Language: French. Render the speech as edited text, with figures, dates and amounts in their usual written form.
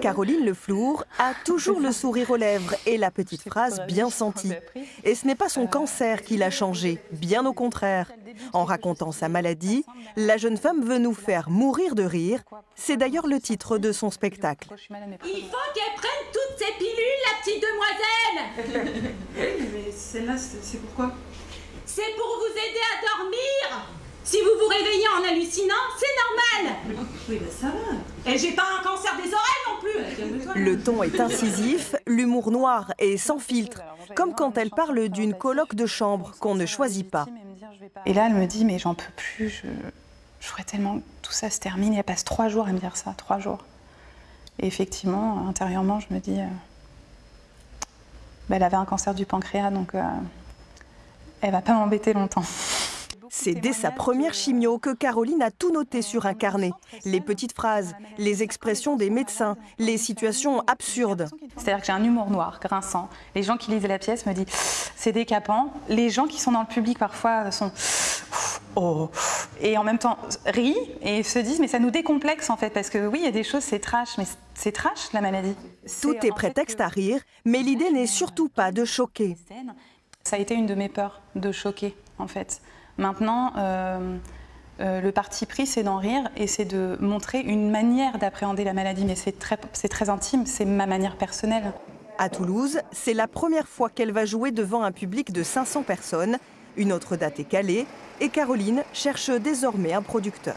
Caroline Le Flour a toujours le sourire aux lèvres et la petite phrase bien sentie. Et ce n'est pas son cancer qui l'a changé, bien au contraire. En racontant sa maladie, la jeune femme veut nous faire mourir de rire. C'est d'ailleurs le titre de son spectacle. Il faut qu'elle prenne toutes ces pilules, la petite demoiselle. Mais celle-là, c'est pourquoi? C'est pour vous aider à dormir. Si vous vous réveillez en hallucinant, c'est normal. Oui, ben ça va. Et j'ai pas un cancer des oreilles non plus. Le ton est incisif, l'humour noir et sans filtre, comme quand elle parle d'une coloc de chambre qu'on ne choisit pas. Et là, elle me dit, mais j'en peux plus, je voudrais tellement que tout ça se termine. Et elle passe 3 jours à me dire ça, 3 jours. Et effectivement, intérieurement, je me dis, elle avait un cancer du pancréas, donc elle va pas m'embêter longtemps. C'est dès sa première chimio que Caroline a tout noté sur un carnet. Les petites phrases, les expressions des médecins, les situations absurdes. C'est-à-dire que j'ai un humour noir, grinçant. Les gens qui lisent la pièce me disent c'est décapant. Les gens qui sont dans le public parfois sont oh, et en même temps rient et se disent mais ça nous décomplexe en fait parce que oui il y a des choses c'est trash mais c'est trash la maladie. Tout est prétexte à rire, mais l'idée n'est surtout pas de choquer. Ça a été une de mes peurs, de choquer en fait. Maintenant, le parti pris, c'est d'en rire et c'est de montrer une manière d'appréhender la maladie. Mais c'est très intime, c'est ma manière personnelle. À Toulouse, c'est la première fois qu'elle va jouer devant un public de 500 personnes. Une autre date est calée et Caroline cherche désormais un producteur.